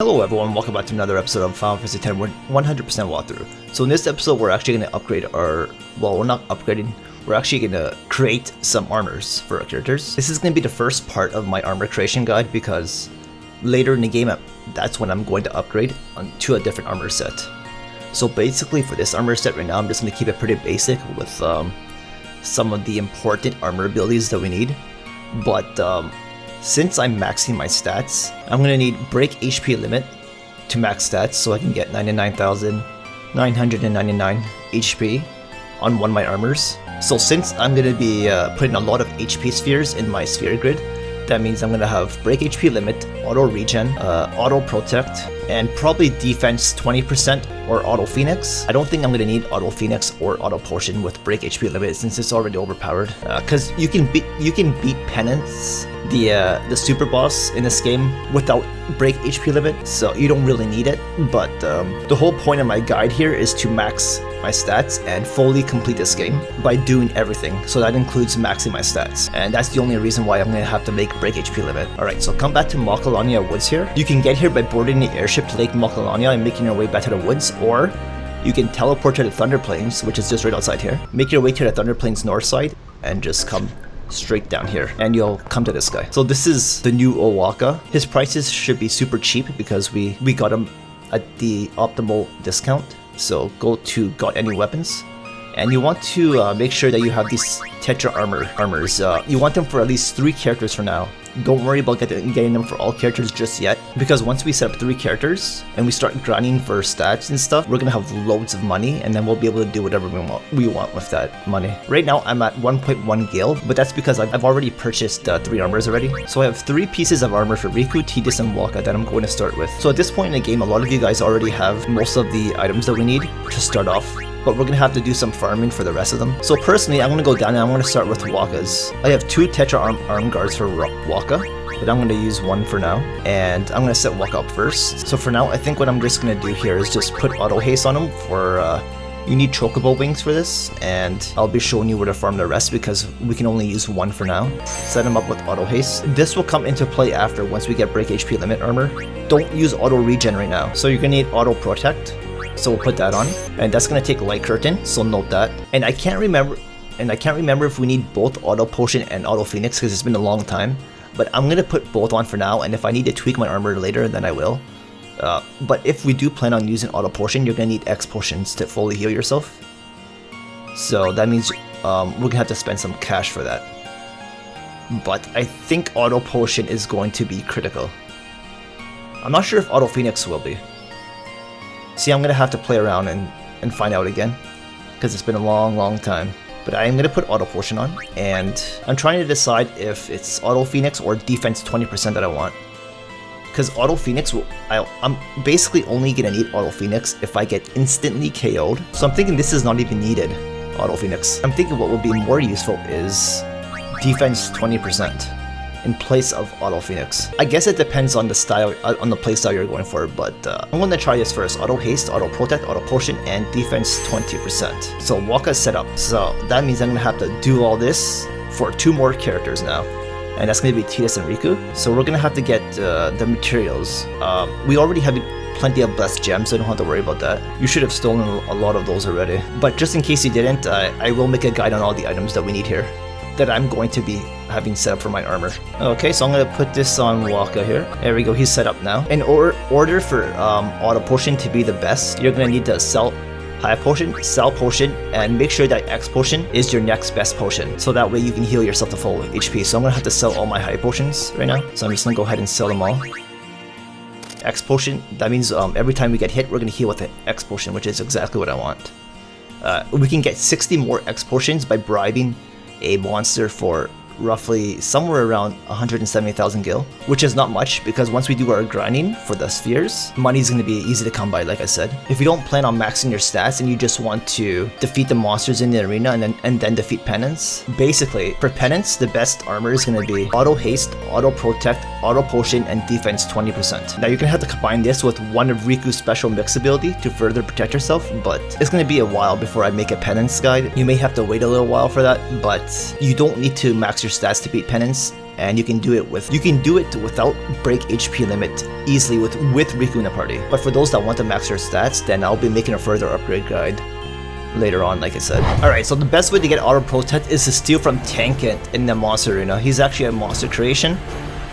Hello everyone, welcome back to another episode of Final Fantasy X 100% walkthrough. So in this episode we're actually going to upgrade our, well, we're not upgrading, we're actually going to create some armors for our characters. This is going to be the first part of my armor creation guide because later in the game that's when I'm going to upgrade to a different armor set. So basically for this armor set right now I'm just going to keep it pretty basic with some of the important armor abilities that we need. But since I'm maxing my stats, I'm going to need break HP limit to max stats so I can get 99,999 HP on one of my armors. So since I'm going to be putting a lot of HP spheres in my sphere grid, that means I'm going to have break HP limit, auto regen, auto protect, and probably defense 20% or auto phoenix. I don't think I'm going to need auto phoenix or auto potion with break HP limit since it's already overpowered. Because you can beat Penance, the super boss in this game, without break HP limit, so you don't really need it. But the whole point of my guide here is to max my stats and fully complete this game by doing everything. So that includes maxing my stats, and that's the only reason why I'm going to have to make break HP limit. Alright, so come back to Macalania Woods here. You can get here by boarding the airship to Lake Macalania and making your way back to the woods, or you can teleport to the Thunder Plains, which is just right outside here. Make your way to the Thunder Plains north side and just come straight down here and you'll come to this guy. So this is the new Owaka. His prices should be super cheap because we got him at the optimal discount. So go to Got Any Weapons, and you want to make sure that you have these TETRA armors. You want them for at least 3 characters for now. Don't worry about getting them for all characters just yet, because once we set up 3 characters and we start grinding for stats and stuff, we're gonna have loads of money, and then we'll be able to do whatever we want with that money. Right now I'm at 1.1 gil, but that's because I've already purchased 3 armors already. So I have 3 pieces of armor for Riku, Tidus, and Waka that I'm going to start with. So at this point in the game, a lot of you guys already have most of the items that we need to start off, but we're gonna have to do some farming for the rest of them. So personally, I'm gonna go down and I'm gonna start with Waka's. I have 2 Tetra arm guards for Waka, but I'm gonna use 1 for now, and I'm gonna set Waka up first. So for now, I think what I'm just gonna do here is just put Auto Haste on him for, you need chocobo wings for this, and I'll be showing you where to farm the rest because we can only use 1 for now. Set him up with Auto Haste. This will come into play after, once we get break HP limit armor. Don't use auto regen right now. So you're gonna need auto protect. So we'll put that on, and that's gonna take light curtain, so note that. And I can't remember if we need both auto potion and auto phoenix because it's been a long time, but I'm gonna put both on for now, and if I need to tweak my armor later, then I will. But if we do plan on using auto potion, you're gonna need X potions to fully heal yourself. So that means we're gonna have to spend some cash for that. But I think auto potion is going to be critical. I'm not sure if auto phoenix will be. See, I'm gonna have to play around and find out again, because it's been a long time. But I am gonna put auto potion on, and I'm trying to decide if it's auto phoenix or defense 20% that I want. Because auto phoenix, I'm basically only gonna need auto phoenix if I get instantly KO'd. So I'm thinking this is not even needed, auto phoenix. I'm thinking what would be more useful is defense 20%. in place of Auto Phoenix. I guess it depends on the style, on the playstyle you're going for, but I'm going to try this first. Auto Haste, Auto Protect, Auto Potion, and Defense 20%. So Waka's set up, so that means I'm going to have to do all this for 2 more characters now. And that's going to be Tidus and Riku. So we're going to have to get the materials. We already have plenty of blessed gems, so I don't have to worry about that. You should have stolen a lot of those already. But just in case you didn't, I will make a guide on all the items that we need here that I'm going to be having set up for my armor. Okay, so I'm going to put this on Waka here. There we go, he's set up now. In order for Auto Potion to be the best, you're going to need to sell High Potion, Sell Potion, and make sure that X Potion is your next best potion. So that way you can heal yourself to full HP. So I'm going to have to sell all my High Potions right now. So I'm just going to go ahead and sell them all. X Potion, that means every time we get hit, we're going to heal with an X Potion, which is exactly what I want. We can get 60 more X Potions by bribing a monster for roughly somewhere around 170,000 gil, which is not much because once we do our grinding for the spheres, money's going to be easy to come by, like I said. If you don't plan on maxing your stats and you just want to defeat the monsters in the arena and then defeat Penance, basically for Penance the best armor is going to be Auto Haste, Auto Protect, Auto Potion, and Defense 20%. Now you're going to have to combine this with one of Riku's special mix ability to further protect yourself, but it's going to be a while before I make a Penance guide. You may have to wait a little while for that, but you don't need to max your your stats to beat Penance, and you can do it without break HP limit easily with Riku in the party. But for those that want to max their stats, then I'll be making a further upgrade guide later on, like I said. Alright, so the best way to get Auto Protect is to steal from Tankets in the monster arena. He's actually a monster creation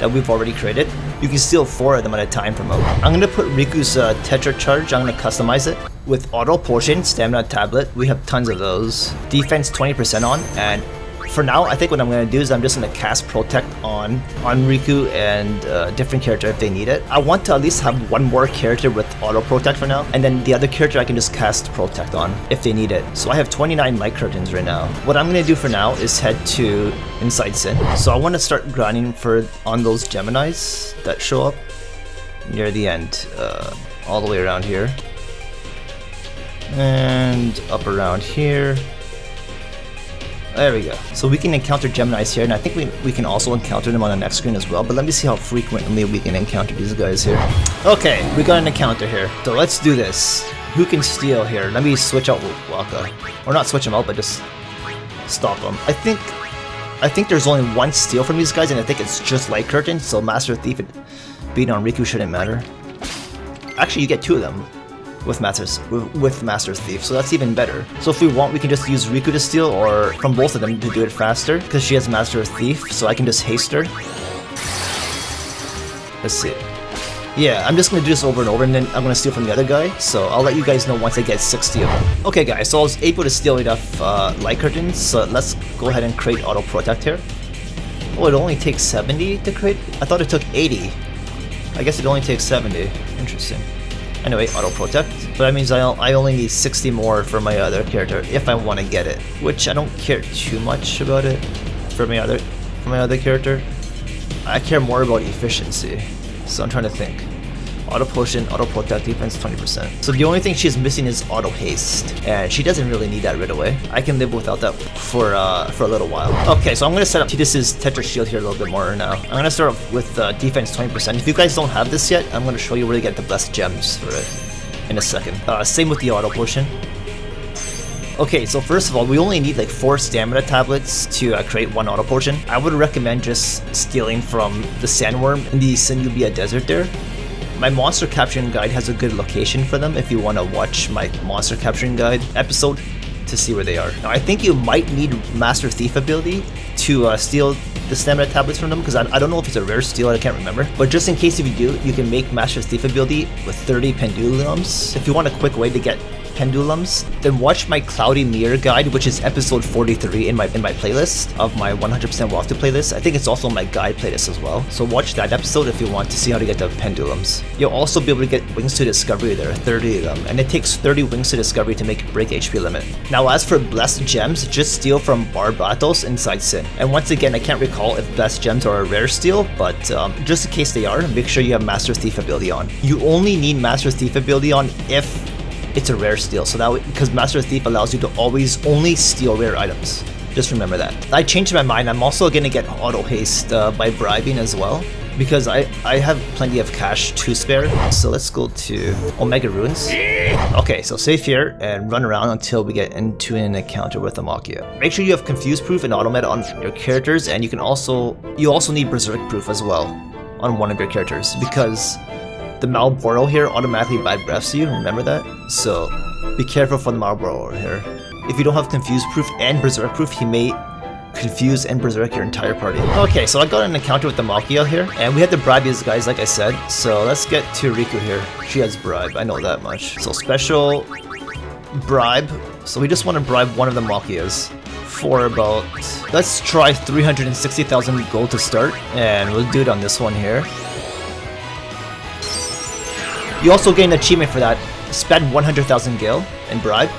that we've already created. You can steal 4 of them at a time from him. I'm gonna put Riku's TETRA charge, I'm gonna customize it with Auto Potion, Stamina Tablet. We have tons of those. Defense 20% on, and for now, I think what I'm going to do is I'm just going to cast Protect on Riku and different character if they need it. I want to at least have one more character with Auto Protect for now, and then the other character I can just cast Protect on if they need it. So I have 29 light curtains right now. What I'm going to do for now is head to Inside Sin. So I want to start grinding on those Geminis that show up near the end, all the way around here. And up around here. There we go. So we can encounter Geminis here, and I think we can also encounter them on the next screen as well, but let me see how frequently we can encounter these guys here. Okay, we got an encounter here. So let's do this. Who can steal here? Let me switch out Waka. Or not switch them out, but just stop them. I think there's only one steal from these guys, and I think it's just Light Curtain, so Master Thief being on Riku shouldn't matter. Actually, you get 2 of them with Master Thief, so that's even better. So if we want, we can just use Riku to steal, or from both of them to do it faster, because she has Master Thief, so I can just haste her. Let's see. Yeah, I'm just gonna do this over and over, and then I'm gonna steal from the other guy, so I'll let you guys know once I get 60 of them. Okay guys, so I was able to steal enough Light Curtains, so let's go ahead and create Auto Protect here. Oh, it only takes 70 to create? I thought it took 80. I guess it only takes 70. Interesting. Anyway, Auto Protect. So that means I only need 60 more for my other character if I want to get it, which I don't care too much about it for my other character. I care more about efficiency. So I'm trying to think. Auto Potion, Auto Protect, Defense 20%. So the only thing she's missing is Auto Haste, and she doesn't really need that right away. I can live without that for a little while. Okay, so I'm gonna set up Tidus's Tetra Shield here a little bit more now. I'm gonna start off with Defense 20%. If you guys don't have this yet, I'm gonna show you where to get the best gems for it in a second. Same with the Auto Potion. Okay, so first of all, we only need like 4 Stamina Tablets to create 1 Auto Potion. I would recommend just stealing from the Sandworm in the Sanubia Desert there. My monster capturing guide has a good location for them if you want to watch my monster capturing guide episode to see where they are. Now I think you might need Master Thief ability to steal the Stamina Tablets from them, because I don't know if it's a rare steal, I can't remember. But just in case if you do, you can make Master Thief ability with 30 Pendulums. If you want a quick way to get Pendulums, then watch my Cloudy Mirror guide, which is episode 43 in my playlist of my 100% Walkthrough playlist. I think it's also my guide playlist as well. So watch that episode if you want to see how to get the Pendulums. You'll also be able to get Wings to Discovery there, 30 of them, and it takes 30 Wings to Discovery to make break HP limit. Now as for Blessed Gems, just steal from Barbatos Inside Sin. And once again, I can't recall if Blessed Gems are a rare steal, but just in case they are, make sure you have Master Thief ability on. You only need Master Thief ability on if it's a rare steal, so that because Master Thief allows you to always only steal rare items. Just remember that. I changed my mind. I'm also gonna get Auto Haste by bribing as well, because I have plenty of cash to spare. So let's go to Omega Ruins. Okay, so save here and run around until we get into an encounter with the Machea. Make sure you have Confuse Proof and Autometa on your characters, and you also need Berserk Proof as well on one of your characters, because the Malboro here automatically bad breaths you, remember that? So be careful for the Malboro here. If you don't have Confuse Proof and Berserk Proof, he may confuse and berserk your entire party. Okay, so I got an encounter with the Machea here, and we had to bribe these guys like I said, so let's get to Riku here. She has Bribe, I know that much. So special Bribe, so we just want to bribe one of the Macheas for about, let's try 360,000 gold to start, and we'll do it on this one here. You also gain an achievement for that. Spend 100,000 gil and bribe.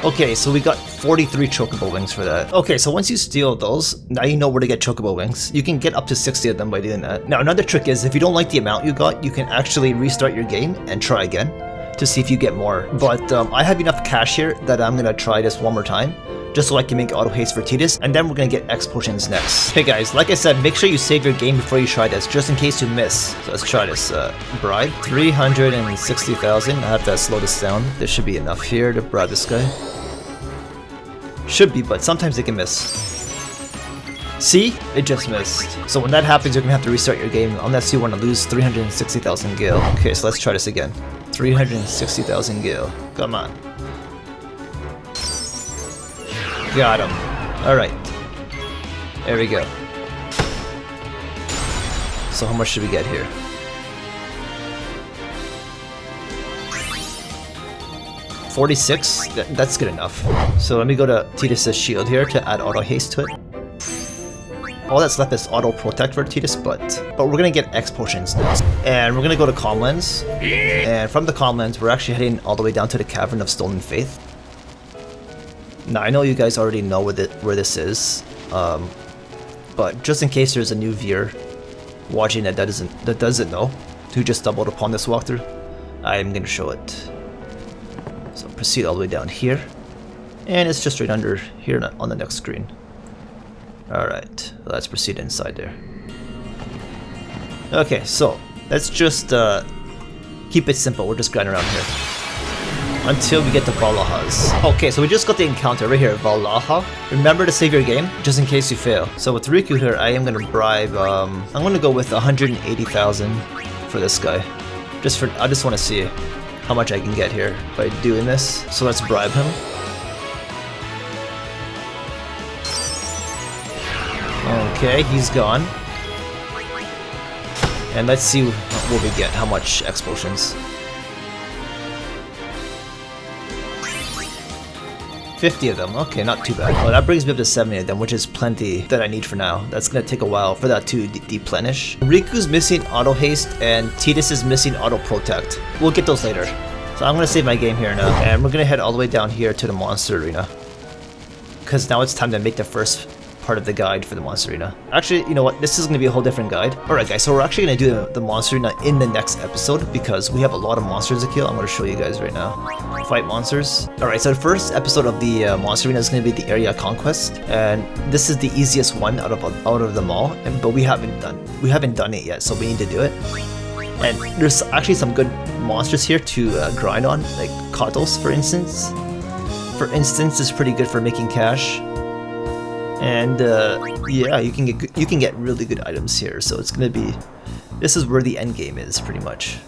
Okay, so we got 43 chocobo wings for that. Okay, so once you steal those, now you know where to get chocobo wings. You can get up to 60 of them by doing that. Now another trick is, if you don't like the amount you got, you can actually restart your game and try again to see if you get more. But I have enough cash here that I'm gonna try this one more time, just so I can make Auto Haste for Tidus, and then we're gonna get X Potions next. Hey guys, like I said, make sure you save your game before you try this, just in case you miss. So let's try this. Bribe, 360,000. I have to slow this down. There should be enough here to bribe this guy. Should be, but sometimes it can miss. See? It just missed. So when that happens, you're gonna have to restart your game unless you want to lose 360,000 gil. Okay, so let's try this again. 360,000 gil. Come on. Got him. Alright. There we go. So how much should we get here? $46? That's good enough. So let me go to Titus's shield here to add Auto Haste to it. All that's left is Auto Protect for Titus, but we're gonna get X potions now. And we're gonna go to Calm Lens. And from the Calm Lens, we're actually heading all the way down to the Cavern of Stolen Faith. Now I know you guys already know where this is, but just in case there's a new viewer watching that doesn't know, who just stumbled upon this walkthrough, I'm gonna show it. So proceed all the way down here, and it's just right under here on the next screen. Alright, let's proceed inside there. Okay, so let's just keep it simple. We're just grinding around here until we get to Valahas. Okay, so we just got the encounter right here, Valaha. Remember to save your game, just in case you fail. So with Riku here, I am gonna bribe, I'm gonna go with 180,000 for this guy. I just wanna see how much I can get here by doing this. So let's bribe him. Okay, he's gone. And let's see what we get, how much X potions. 50 of them, okay, not too bad. Well, that brings me up to 70 of them, which is plenty that I need for now. That's gonna take a while for that to deplenish. Riku's missing Auto Haste and Titus is missing Auto Protect. We'll get those later. So I'm gonna save my game here now, and we're gonna head all the way down here to the Monster Arena. Because now it's time to make the first part of the guide for the Monster Arena. Actually, you know what? This is going to be a whole different guide. Alright guys, so we're actually going to do the Monster Arena in the next episode because we have a lot of monsters to kill. I'm going to show you guys right now. Fight monsters. Alright, so the first episode of the Monster Arena is going to be the Area Conquest, and this is the easiest one out of them all. But we haven't done it yet, so we need to do it. And there's actually some good monsters here to grind on, like Katos, for instance. For instance, is pretty good for making cash. And yeah, you can get really good items here, so it's gonna be, this is where the end game is pretty much.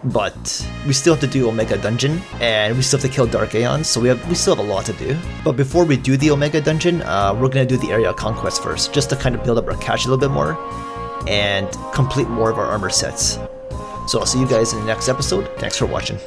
But we still have to do Omega Dungeon, and we still have to kill Dark Aeons, so we still have a lot to do. But before we do the Omega Dungeon, we're gonna do the Area Conquest first, just to kind of build up our cash a little bit more and complete more of our armor sets. So I'll see you guys in the next episode. Thanks for watching.